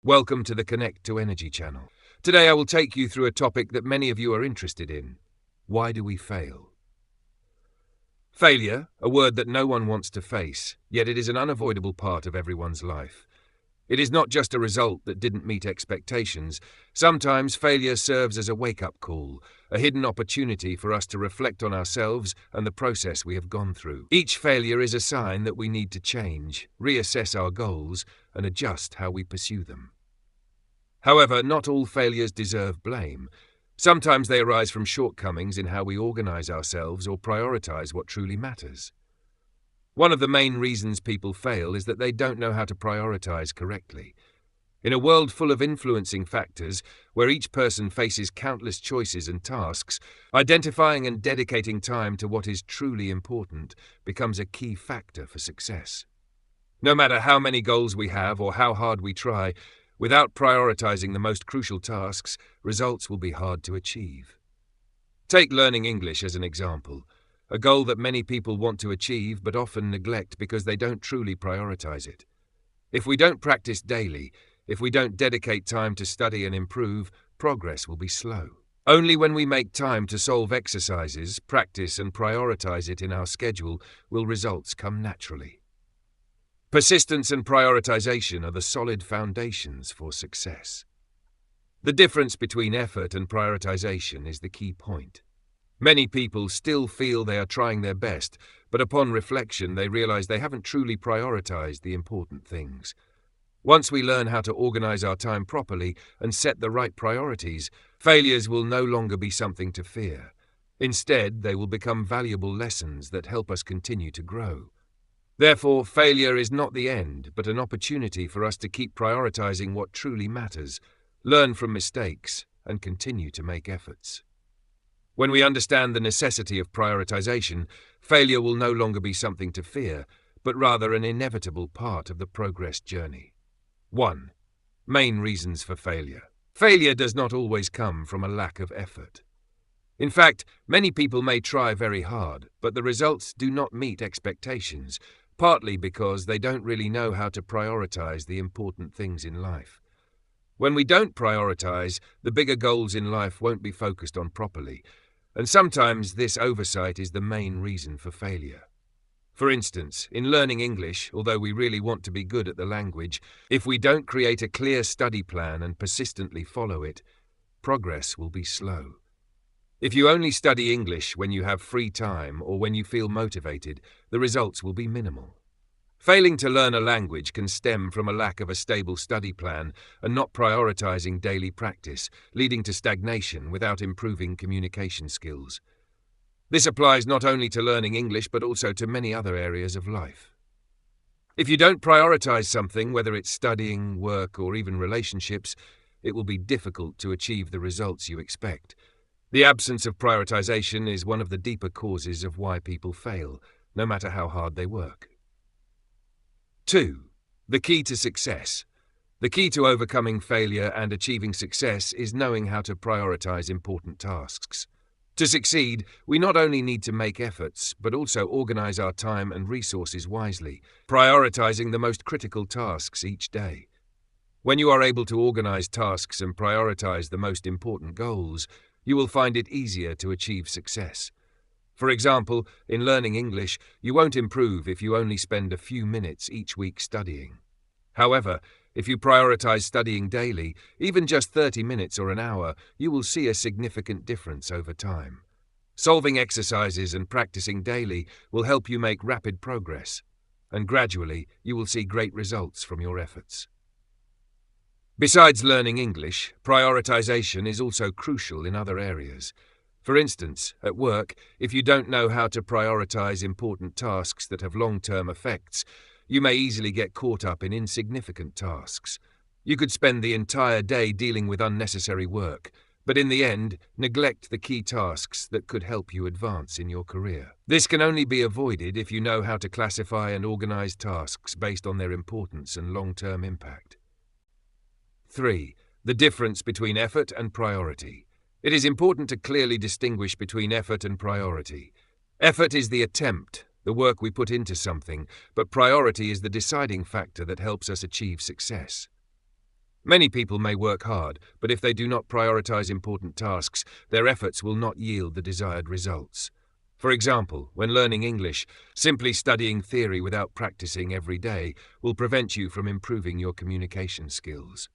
Welcome to the Connect to Energy channel. Today I will take you through a topic that many of you are interested in. Why do we fail? Failure, a word that no one wants to face, yet it is an unavoidable part of everyone's life. It is not just a result that didn't meet expectations. Sometimes failure serves as a wake-up call, a hidden opportunity for us to reflect on ourselves and the process we have gone through. Each failure is a sign that we need to change, reassess our goals, and adjust how we pursue them. However, not all failures deserve blame. Sometimes they arise from shortcomings in how we organize ourselves or prioritize what truly matters. One of the main reasons people fail is that they don't know how to prioritize correctly. In a world full of influencing factors, where each person faces countless choices and tasks, identifying and dedicating time to what is truly important becomes a key factor for success. No matter how many goals we have or how hard we try, without prioritizing the most crucial tasks, results will be hard to achieve. Take learning English as an example. A goal that many people want to achieve but often neglect because they don't truly prioritize it. If we don't practice daily, if we don't dedicate time to study and improve, progress will be slow. Only when we make time to solve exercises, practice and prioritize it in our schedule will results come naturally. Persistence and prioritization are the solid foundations for success. The difference between effort and prioritization is the key point. Many people still feel they are trying their best, but upon reflection they realize they haven't truly prioritized the important things. Once we learn how to organize our time properly and set the right priorities, failures will no longer be something to fear. Instead, they will become valuable lessons that help us continue to grow. Therefore, failure is not the end, but an opportunity for us to keep prioritizing what truly matters, learn from mistakes, and continue to make efforts. When we understand the necessity of prioritization, failure will no longer be something to fear, but rather an inevitable part of the progress journey. 1. Main reasons for failure. Failure does not always come from a lack of effort. In fact, many people may try very hard, but the results do not meet expectations, partly because they don't really know how to prioritize the important things in life. When we don't prioritize, the bigger goals in life won't be focused on properly, and sometimes this oversight is the main reason for failure. For instance, in learning English, although we really want to be good at the language, if we don't create a clear study plan and persistently follow it, progress will be slow. If you only study English when you have free time or when you feel motivated, the results will be minimal. Failing to learn a language can stem from a lack of a stable study plan and not prioritizing daily practice, leading to stagnation without improving communication skills. This applies not only to learning English but also to many other areas of life. If you don't prioritize something, whether it's studying, work, or even relationships, it will be difficult to achieve the results you expect. The absence of prioritization is one of the deeper causes of why people fail, no matter how hard they work. 2. The key to success. The key to overcoming failure and achieving success is knowing how to prioritize important tasks. To succeed, we not only need to make efforts, but also organize our time and resources wisely, prioritizing the most critical tasks each day. When you are able to organize tasks and prioritize the most important goals, you will find it easier to achieve success. For example, in learning English, you won't improve if you only spend a few minutes each week studying. However, if you prioritize studying daily, even just 30 minutes or an hour, you will see a significant difference over time. Solving exercises and practicing daily will help you make rapid progress, and gradually you will see great results from your efforts. Besides learning English, prioritization is also crucial in other areas. For instance, at work, if you don't know how to prioritize important tasks that have long-term effects, you may easily get caught up in insignificant tasks. You could spend the entire day dealing with unnecessary work, but in the end, neglect the key tasks that could help you advance in your career. This can only be avoided if you know how to classify and organize tasks based on their importance and long-term impact. 3. The difference between effort and priority. It is important to clearly distinguish between effort and priority. Effort is the attempt, the work we put into something, but priority is the deciding factor that helps us achieve success. Many people may work hard, but if they do not prioritize important tasks, their efforts will not yield the desired results. For example, when learning English, simply studying theory without practicing every day will prevent you from improving your communication skills.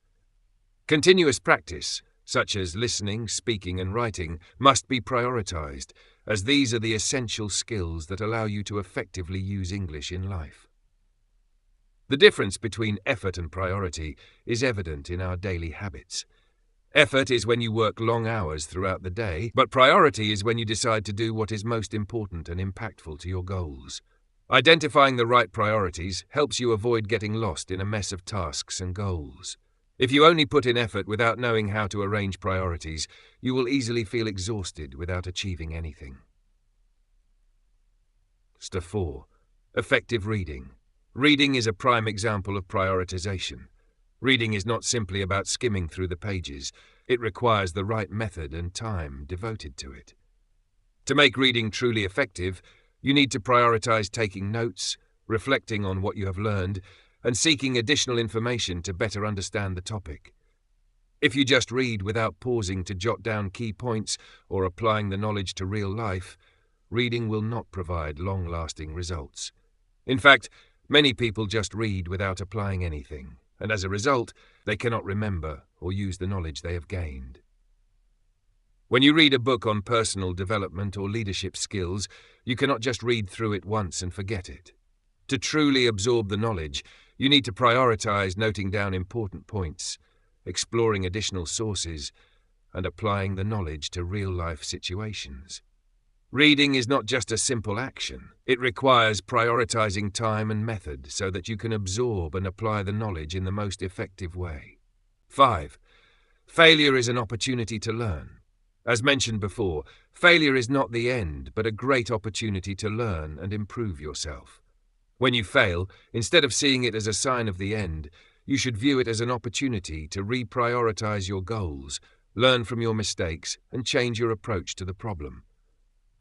Continuous practice, such as listening, speaking, and writing, must be prioritized, as these are the essential skills that allow you to effectively use English in life. The difference between effort and priority is evident in our daily habits. Effort is when you work long hours throughout the day, but priority is when you decide to do what is most important and impactful to your goals. Identifying the right priorities helps you avoid getting lost in a mess of tasks and goals. If you only put in effort without knowing how to arrange priorities, you will easily feel exhausted without achieving anything. Step 4. Effective reading. Reading is a prime example of prioritization. Reading is not simply about skimming through the pages. It requires the right method and time devoted to it. To make reading truly effective, you need to prioritize taking notes, reflecting on what you have learned, and seeking additional information to better understand the topic. If you just read without pausing to jot down key points or applying the knowledge to real life, reading will not provide long-lasting results. In fact, many people just read without applying anything, and as a result, they cannot remember or use the knowledge they have gained. When you read a book on personal development or leadership skills, you cannot just read through it once and forget it. To truly absorb the knowledge, you need to prioritize noting down important points, exploring additional sources, and applying the knowledge to real-life situations. Reading is not just a simple action. It requires prioritizing time and method so that you can absorb and apply the knowledge in the most effective way. 5. Failure is an opportunity to learn. As mentioned before, failure is not the end, but a great opportunity to learn and improve yourself. When you fail, instead of seeing it as a sign of the end, you should view it as an opportunity to reprioritize your goals, learn from your mistakes, and change your approach to the problem.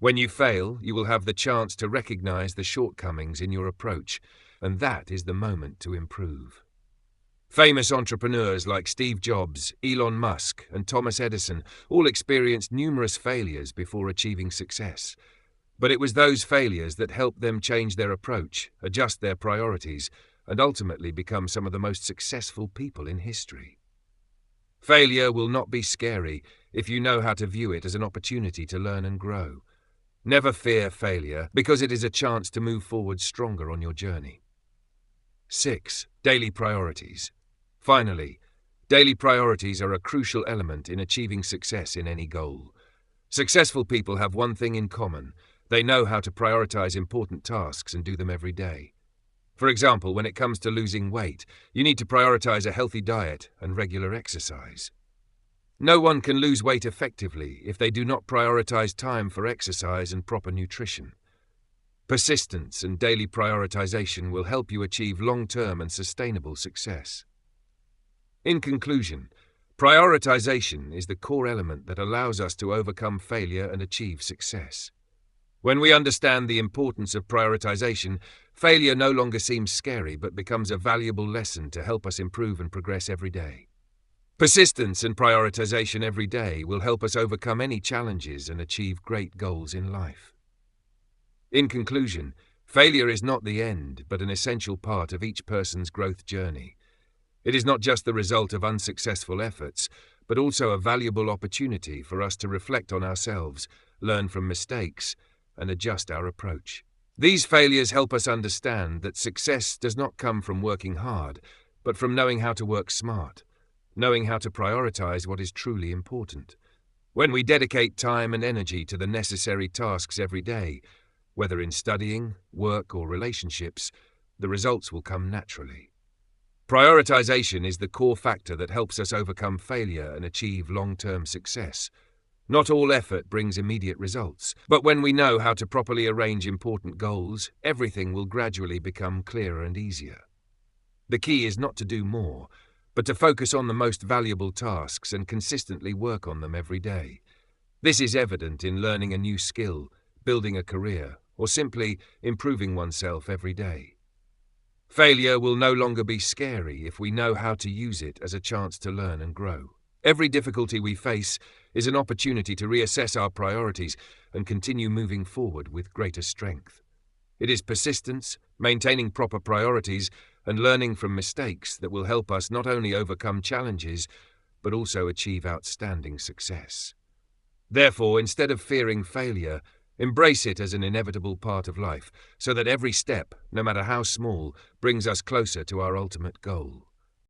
When you fail, you will have the chance to recognize the shortcomings in your approach, and that is the moment to improve. Famous entrepreneurs like Steve Jobs, Elon Musk, and Thomas Edison all experienced numerous failures before achieving success. But it was those failures that helped them change their approach, adjust their priorities, and ultimately become some of the most successful people in history. Failure will not be scary if you know how to view it as an opportunity to learn and grow. Never fear failure, because it is a chance to move forward stronger on your journey. 6. Daily priorities. Finally, daily priorities are a crucial element in achieving success in any goal. Successful people have one thing in common. They know how to prioritize important tasks and do them every day. For example, when it comes to losing weight, you need to prioritize a healthy diet and regular exercise. No one can lose weight effectively if they do not prioritize time for exercise and proper nutrition. Persistence and daily prioritization will help you achieve long-term and sustainable success. In conclusion, prioritization is the core element that allows us to overcome failure and achieve success. When we understand the importance of prioritization, failure no longer seems scary but becomes a valuable lesson to help us improve and progress every day. Persistence and prioritization every day will help us overcome any challenges and achieve great goals in life. In conclusion, failure is not the end, but an essential part of each person's growth journey. It is not just the result of unsuccessful efforts, but also a valuable opportunity for us to reflect on ourselves, learn from mistakes, and adjust our approach. These failures help us understand that success does not come from working hard, but from knowing how to work smart, knowing how to prioritize what is truly important. When we dedicate time and energy to the necessary tasks every day, whether in studying, work, or relationships, the results will come naturally. Prioritization is the core factor that helps us overcome failure and achieve long-term success. Not all effort brings immediate results, but when we know how to properly arrange important goals, everything will gradually become clearer and easier. The key is not to do more, but to focus on the most valuable tasks and consistently work on them every day. This is evident in learning a new skill, building a career, or simply improving oneself every day. Failure will no longer be scary if we know how to use it as a chance to learn and grow. Every difficulty we face is an opportunity to reassess our priorities and continue moving forward with greater strength. It is persistence, maintaining proper priorities, and learning from mistakes that will help us not only overcome challenges, but also achieve outstanding success. Therefore, instead of fearing failure, embrace it as an inevitable part of life, so that every step, no matter how small, brings us closer to our ultimate goal.